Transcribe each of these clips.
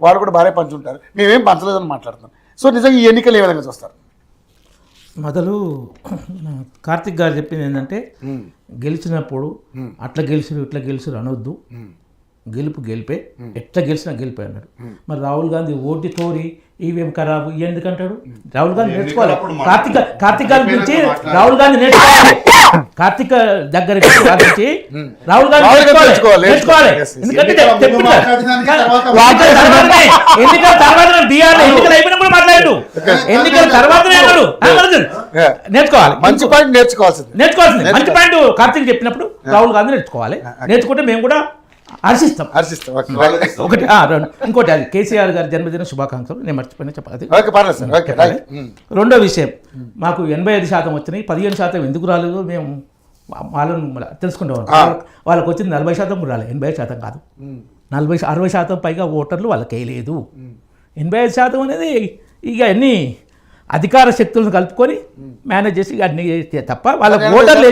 వాళ్ళు కూడా భారీ పంచుంటారు, మేమేం పంచలేదని మాట్లాడుతున్నాం. సో నిజంగా ఈ ఎన్నికలు ఏ విధంగా చూస్తారు? మొదలు కార్తిక్ గారు చెప్పింది ఏంటంటే గెలిచినప్పుడు అట్లా గెలిచిరు ఇట్లా గెలిచిరు అనొద్దు, గెలుపు గెలిపే, ఎట్లా గెలిచినా గెలిపే అన్నాడు. మరి రాహుల్ గాంధీ ఓటి తోరి ఈవీఎం ఖరాబు ఎందుకంటాడు? రాహుల్ గాంధీ నేర్చుకోవాలి. కార్తిక్ గారి గురించి రాహుల్ గాంధీ నేర్చుకోవాలి. కార్తిక్ దగ్గర నుంచి రాహుల్ గాంధీ నేర్చుకోవాలి. ఎందుకంటే ఎన్నికల తర్వాత బీఆర్ ఎన్నికలు అయిపోయినప్పుడు మాట్లాడాడు, ఎన్నికల తర్వాత నేర్చుకోవాలి. మంచి పాయింట్ నేర్చుకోవాల్సింది. మంచి పాయింట్ కార్తిక్ చెప్పినప్పుడు రాహుల్ గాంధీ నేర్చుకోవాలి. నేర్చుకుంటే మేము కూడా హర్షిస్తాం. ఒకటి ఇంకోటి అది కేసీఆర్ గారి జన్మదిన శుభాకాంక్షలు, నేను మర్చిపోయినా చెప్పాలి. రెండో విషయం, మాకు 85% వచ్చినాయి, 15% ఎందుకు రాలేదు మేము వాళ్ళని తెలుసుకుంటాం. వాళ్ళకి వచ్చింది 40% కూడా రాలేదు, 80% కాదు. 60% పైగా ఓటర్లు వాళ్ళకి వేయలేదు. 85% అనేది ఇక అన్ని అధికార శక్తులను కలుపుకొని మేనేజ్ చేసి అన్ని తప్ప వాళ్ళకి ఓటర్లు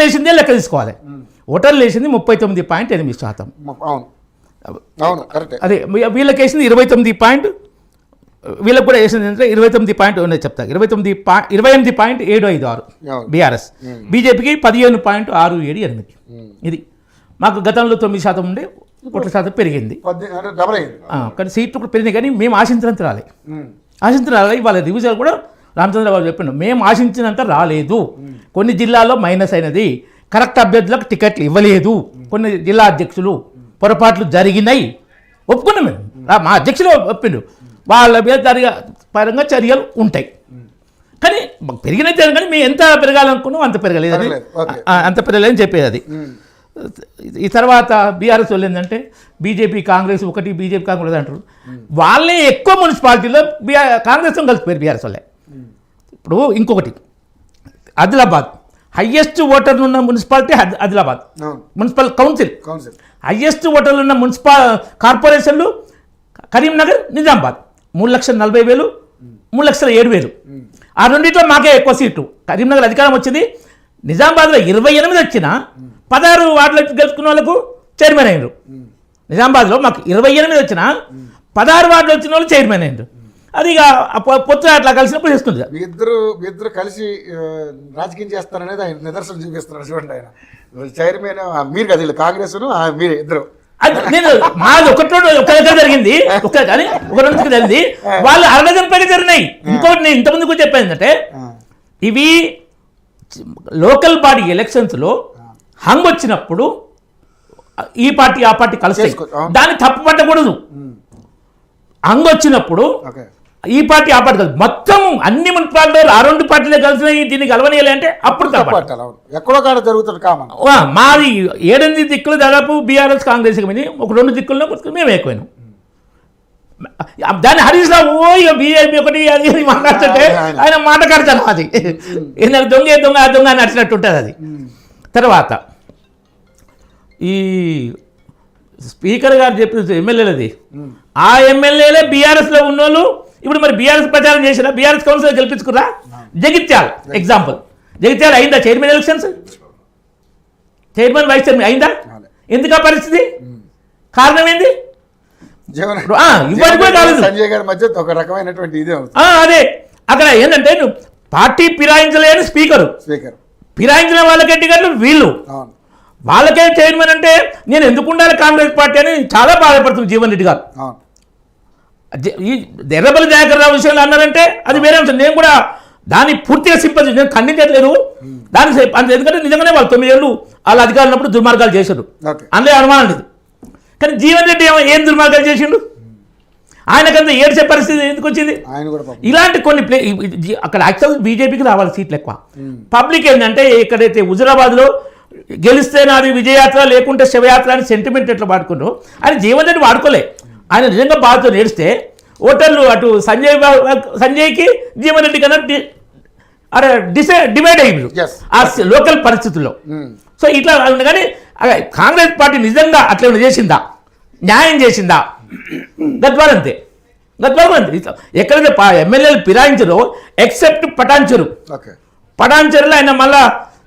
వేసిందే లెక్క తీసుకోవాలి. ఓటర్లు వేసింది 39.8%. అదే వీళ్ళకి వేసింది 29. వీళ్ళకి కూడా వేసింది అంటే 29 చెప్తా, 28.756 బీఆర్ఎస్, బీజేపీకి 15.678. ఇది మాకు గతంలో 9% ఉండే, ఓట్ల శాతం పెరిగింది. కానీ సీట్లు కూడా పెరిగినాయి, కానీ మేము ఆశించినంత రాలే. వాళ్ళ రివిజన్ కూడా రామచంద్రబాబు చెప్పిండు, మేము ఆశించినంత రాలేదు. కొన్ని జిల్లాల్లో మైనస్ అయినది, కరెక్ట్ అభ్యర్థులకు టికెట్లు ఇవ్వలేదు, కొన్ని జిల్లా అధ్యక్షులు పొరపాట్లు జరిగినాయి, ఒప్పుకున్నాం మేము. మా అధ్యక్షులు ఒప్పిండు, వాళ్ళ పరంగా చర్యలు ఉంటాయి. కానీ పెరిగిన కానీ మేము ఎంత పెరగాలనుకున్నాం అంత పెరగలేదని చెప్పేది అది. ఈ తర్వాత బీఆర్ఎస్ వాళ్ళు ఏంటంటే బీజేపీ కాంగ్రెస్ ఒకటి, బీజేపీ కాంగ్రెస్ అంటారు. వాళ్ళే ఎక్కువ మున్సిపాలిటీలో కాంగ్రెస్తో కలిసిపోయారు బీఆర్ఎస్ వాళ్ళే. ఇప్పుడు ఇంకొకటి ఆదిలాబాద్ హయ్యెస్ట్ ఓటర్లు ఉన్న municipality Adilabad municipal council. Highest ఓటర్లు ఉన్న కార్పొరేషన్లు కరీంనగర్, నిజామాబాద్. 3,40,000, 3,07,000. ఆ రెండింటిలో మాకే ఎక్కువ సీట్లు. కరీంనగర్ అధికారం వచ్చింది, నిజామాబాద్లో 28 వచ్చినా 16 వార్డులకు గెలుచుకున్న వాళ్ళకు చైర్మన్ అయ్యారు. నిజామాబాద్లో మాకు 28 వచ్చినా 16 వార్డులు వచ్చిన వాళ్ళు చైర్మన్ అయ్యారు. అది ఇక పొత్తు అట్లా కలిసినప్పుడు చేసుకుంది. మీ ఇద్దరు కలిసి రాజకీయం చేస్తారనేది ఆయన నిదర్శనం చూపిస్తున్నారు. చూడండి, ఆయన చైర్మన్ మీరు కదా, కాంగ్రెస్ మీరు ఇద్దరు. నేను మాది ఒక దగ్గర జరిగింది, ఒక 2 జరిగింది, వాళ్ళు 60 పైగా జరిగినాయి. ఇంకోటి నేను ఇంతకుముందు కూడా చెప్పాను ఏంటంటే, ఇవి లోకల్ బాడీ ఎలక్షన్స్లో హంగ్ వచ్చినప్పుడు ఈ పార్టీ ఆ పార్టీ కలిసి దాన్ని తప్పు పట్టకూడదు. హంగ్ వచ్చినప్పుడు ఈ పార్టీ ఆ పార్టీ కాదు, మొత్తం అన్ని మున్సిపాలిటీలు ఆ 2 పార్టీలే కలిసి దీన్ని కలవనియాలి అంటే అప్పుడు ఎక్కడో కాడ జరుగుతుంది. మాది 7 దిక్కులు దాదాపు బీఆర్ఎస్ కాంగ్రెస్ ఒక 2 దిక్కుల్లో మేము ఎక్కువైనాం. దాన్ని హరీష్ రావు ఇక బీజేపీ ఒకటి అది మాట్లాడుతుంటే ఆయన మాట్లాడతాను. అది ఏంటంటే దొంగ అని నచ్చినట్టు ఉంటుంది అది. తర్వాత ఈ స్పీకర్ గారు చెప్పిన ఎమ్మెల్యేలది, ఆ ఎమ్మెల్యేలే బీఆర్ఎస్లో ఉన్నోళ్ళు ఇప్పుడు మరి బీఆర్ఎస్ ప్రచారం చేసినా బీఆర్ఎస్ కౌన్సిల్ గెలిపించుకురా. జగిత్యాల ఎగ్జాంపుల్, జగిత్యాల అయిందా chairman elections? Chairman vice chairman అయిందా? ఎందుకు ఆ పరిస్థితి? కారణం ఏంది? సంజయ్ గారి మధ్య ఒక రకమైనటువంటి ఇదే అదే అక్కడ ఏంటంటే పార్టీ ఫిరాయించలేని స్పీకర్ ఫిరాయించిన వాళ్ళకే టికెట్లు వీళ్ళు, వాళ్ళకే చైర్మన్ అంటే నేను ఎందుకు ఉండాలి కాంగ్రెస్ పార్టీ అని చాలా బాధపడుతుంది జీవన్ రెడ్డి గారు. ఈ ఎర్రబల్లి దయాకర్ రావు విషయంలో అన్నారంటే అది వేరే అంశం. నేను కూడా దాన్ని పూర్తిగా సింపతి, నేను ఖండించట్లేదు దాన్ని. ఎందుకంటే నిజంగానే వాళ్ళు 9 ఏళ్ళు వాళ్ళ అధికారులు ఉన్నప్పుడు దుర్మార్గాలు చేశారు, అందులో అనుమానం లేదు. కానీ జీవన్ రెడ్డి ఏం దుర్మార్గాలు చేసిండు? ఆయనకంతా ఏడ్చే పరిస్థితి ఎందుకు వచ్చింది? ఇలాంటి కొన్ని అక్కడ యాక్చువల్ బీజేపీకి రావాలి సీట్లు ఎక్కువ. పబ్లిక్ ఏంటంటే ఎక్కడైతే హుజురాబాద్లో గెలిస్తే నాది విజయయాత్ర లేకుంటే శివయాత్ర అని సెంటిమెంట్ ఎట్లా వాడుకున్నారో ఆయన జీవన్ రెడ్డి వాడుకోలే. ఆయన నిజంగా బాధతో నేడిస్తే ఓటర్లు అటు సంజయ్కి జీవన్ రెడ్డి కన్నా డివైడ్ అయ్యారు ఆ లోకల్ పరిస్థితుల్లో. సో ఇట్లా కానీ కాంగ్రెస్ పార్టీ నిజంగా అట్లా చేసిందా, న్యాయం చేసిందా? గద్వాల్ అంతే. ఎక్కడైతే ఎమ్మెల్యేలు ఫిరాయించరో ఎక్సెప్ట్ పటాన్చెరు, పటాన్చెరులో ఆయన మళ్ళా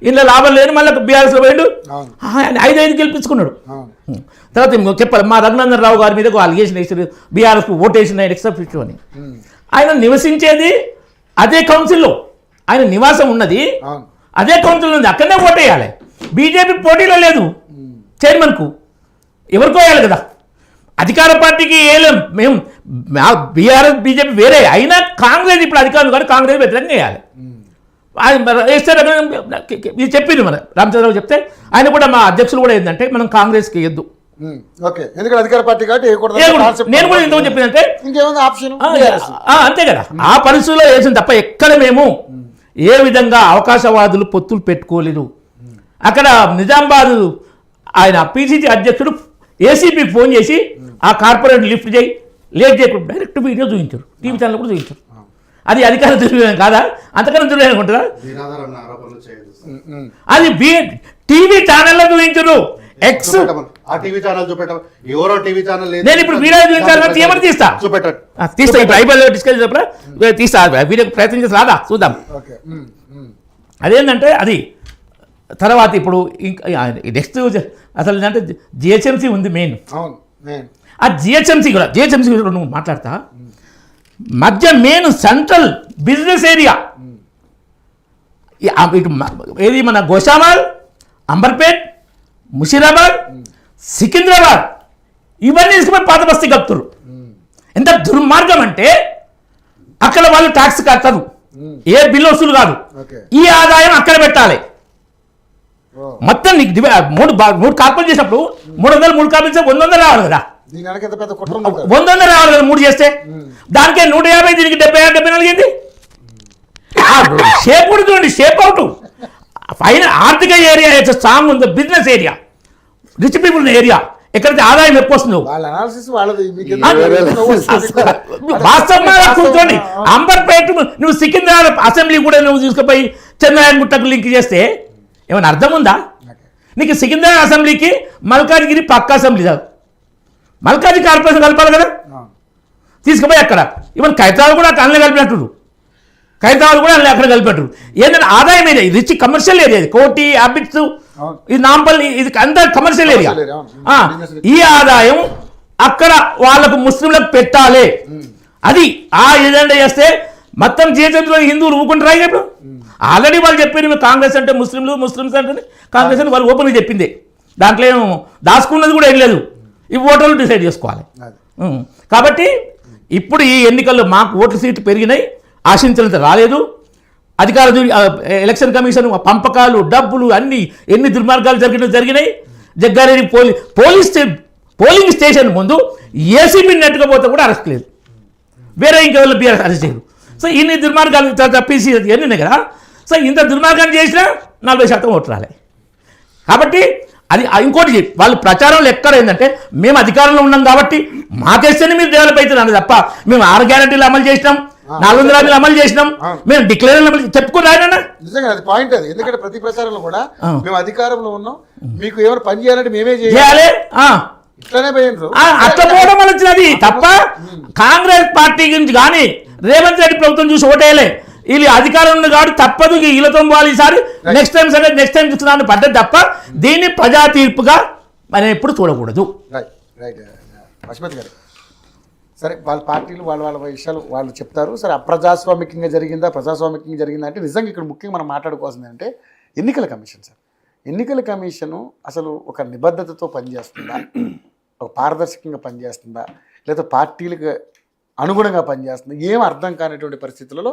ఇంట్లో లాభం లేని మళ్ళీ బీఆర్ఎస్లో పోయిండు, అవును. ఆయన 5 గెలిపించుకున్నాడు. అవును. తర్వాత చెప్పాలి మా రఘునందన్ రావు గారి మీద ఒక అలిగేషన్ వేసారు, బీఆర్ఎస్ ఓటేసిన ఎక్సెప్ట్ అని. ఆయన నివసించేది అదే కౌన్సిల్లో, ఆయన నివాసం ఉన్నది అవును. అదే కౌన్సిల్ ఉంది, అక్కడనే ఓటేయాలి. బీజేపీ పోటీలో లేదు, చైర్మన్కు ఎవరికో వేయాలి కదా. అధికార పార్టీకి వేయలేం మేము, బీఆర్ఎస్ బీజేపీ వేరే అయినా కాంగ్రెస్ ఇప్పుడు అధికారులు కానీ కాంగ్రెస్ వ్యతిరేకంగా వేయాలి. ఇది చెప్పింది మన రామచంద్రరావు చెప్తే, ఆయన కూడా మా అధ్యక్షులు కూడా ఏంటంటే మనం కాంగ్రెస్కి వేయద్దు. ఓకే, ఎందుకంటే అధికార పార్టీ కాబట్టి నేను కూడా ఎందుకు చెప్పిందంటే ఇంకేముంది ఆప్షన్ అంతే కదా, ఆ పరిస్థితుల్లో వేసింది తప్ప ఎక్కడ మేము ఏ విధంగా అవకాశవాదులు పొత్తులు పెట్టుకోలేదు. అక్కడ నిజామాబాద్ ఆయన పిసిసి అధ్యక్షుడు ఏసీపీకి ఫోన్ చేసి ఆ కార్పొరేట్ లిఫ్ట్ చేయి లేట్ చేయకుండా డైరెక్ట్ వీడియో చూపించారు, టీవీ ఛానల్ కూడా చూపించారు. అది అధికార దుర్వినియోగం కాదా? అంతకన్నా దుర్వినియోగం ఉంటుందా? అది టీవీ ఛానల్లో చూపించరు. ఎక్స్ నేను ఇప్పుడు వీడియో చూపించాలి, తీయమని తీస్తా ఇప్పుడు ఐపీఎల్ డిస్కస్ చేసినప్పుడు తీస్తా, వీడియో ప్రయత్నం చేసి రాదా చూద్దాం. అదేంటంటే అది తర్వాత ఇప్పుడు ఇంకా నెక్స్ట్ అసలు ఏంటంటే జిహెచ్ఎంసీ ఉంది మెయిన్. ఆ జిహెచ్ఎంసీ కూడా నువ్వు మాట్లాడతా మధ్య మెయిన్ సెంట్రల్ బిజినెస్ ఏరియా ఇటు ఏది మన గోషామాల్, అంబర్పేట్, ముషీరాబాద్, సికింద్రాబాద్ ఇవన్నీ తీసుకుపోయి పాత బస్తీ కలుపుతారు. ఎంత దుర్మార్గం అంటే అక్కడ వాళ్ళు ట్యాక్స్ కడతారు, ఏ బిల్లు వసూలు కాదు, ఈ ఆదాయం అక్కడ పెట్టాలి. మొత్తం నీకు 3 కార్పొరేట్ చేసినప్పుడు 300 కార్పొరేట్ 100 రావాలి కదా, 100 రావాలి కదా 3 చేస్తే. దానికే 150, దీనికి 74 అయింది. షేప్ కూడా చూడండి, షేప్ అవుట్ పైన ఆర్థిక ఏరియా స్ట్రాంగ్ ఉంది, business area, rich people area, ఎక్కడైతే ఆదాయం ఎక్కువ వస్తుందో వాస్తవంగా కూర్చోండి. అంబర్పేట నువ్వు సికింద్రాబాద్ అసెంబ్లీ కూడా నువ్వు తీసుకుపోయి చంద్రయాన్ గుట్టకు లింక్ చేస్తే ఏమైనా అర్థం ఉందా? నీకు సికింద్రాబాద్ అసెంబ్లీకి మల్కాజ్గిరి పక్క అసెంబ్లీ కాదు, మల్కాజ్గిరి కార్పొరేషన్ కలపాలి కదా, తీసుకుపోయి అక్కడ ఈవెన్ ఖైరతాబాద్ కూడా అన్నీ కలిపినట్టు, ఖైరతాబాద్ కూడా అక్కడ కలిపెట్టారు. ఏంటంటే ఆదాయం ఏరియా, రిచ్ కమర్షియల్ ఏరియా, కోటి హ్యాబిట్స్, ఇది నాంపల్లి, ఇది అంతా కమర్షియల్ ఏరియా. ఈ ఆదాయం అక్కడ వాళ్ళకు ముస్లింలకు పెట్టాలి. అది ఆ ఏజెండా చేస్తే మొత్తం జిహెచ్ఎంసీలో హిందువులు ఊకుంటారా? ఇప్పుడు ఆల్రెడీ వాళ్ళు చెప్పారు మేము కాంగ్రెస్ అంటే ముస్లిమ్స్ అంటే కాంగ్రెస్ అని వాళ్ళు ఓపెన్గా చెప్పింది, దాంట్లో ఏమో దాచుకున్నది కూడా ఏం లేదు. ఈ ఓటర్లు డిసైడ్ చేసుకోవాలి. కాబట్టి ఇప్పుడు ఈ ఎన్నికల్లో మాకు ఓట్ల సీట్లు పెరిగినాయి, ఆశించినంత రాలేదు. అధికార ఎలక్షన్ కమిషన్ పంపకాలు, డబ్బులు అన్నీ ఎన్ని దుర్మార్గాలు జరిగినాయి. జగ్గారెడ్డి పోలింగ్ స్టేషన్ ముందు ఏసీబీ నెట్టుకపోతే కూడా అరెస్ట్ లేదు, వేరే ఇంకెవరు బీఆర్ఎస్ అరెస్ట్ చేయరు. సో ఇన్ని దుర్మార్గాలు తప్పిసి ఎన్ని కదా. సో ఇంత దుర్మార్గాన్ని చేసినా 40% ఓట్లు రాలే. కాబట్టి అది ఇంకోటి వాళ్ళు ప్రచారంలో ఎక్కడ ఏంటంటే మేము అధికారంలో ఉన్నాం కాబట్టి మాకేస్తేనే మీరు డెవలప్ అవుతుంది తప్ప మేము 6 గ్యారెంటీలు అమలు చేసినాం, 400 హామీలు అమలు చేసినాం, మేము డిక్లేర్ చెప్పుకుని రాయనా. నిజంగా అది పాయింట్. అది ఎందుకంటే ప్రతి ప్రచారంలో కూడా మేము అధికారంలో ఉన్నాం, మీకు ఏమైనా పని చేయాలంటే మేమే చేయాలి ఇట్లానే పోయినరు, అట్లా పోవడం వల్ల వచ్చినది తప్ప కాంగ్రెస్ పార్టీ గురించి కానీ రేవంత్ రెడ్డి ప్రభుత్వం చూసి ఓటేయలే. వీళ్ళు అధికారం ఉంది కాబట్టి తప్పదు వీళ్ళతో పోవాలి, ఈసారి నెక్స్ట్ టైం చూస్తున్నాను పడ్డది తప్ప దీన్ని ప్రజా తీర్పుగా మనం ఎప్పుడు చూడకూడదు. పశుపతి గారు, సరే వాళ్ళ పార్టీలు వాళ్ళ విషయాలు వాళ్ళు చెప్తారు. సరే అప్రజాస్వామికంగా జరిగిందా ప్రజాస్వామికంగా జరిగిందా అంటే నిజంగా ఇక్కడ ముఖ్యంగా మనం మాట్లాడుకోవాల్సింది అంటే ఎన్నికల కమిషన్. సార్ ఎన్నికల కమిషను అసలు ఒక నిబద్ధతతో పనిచేస్తుందా, ఒక పారదర్శకంగా పనిచేస్తుందా, లేదా పార్టీలకు అనుగుణంగా పనిచేస్తుందా, ఏం అర్థం కానటువంటి పరిస్థితులలో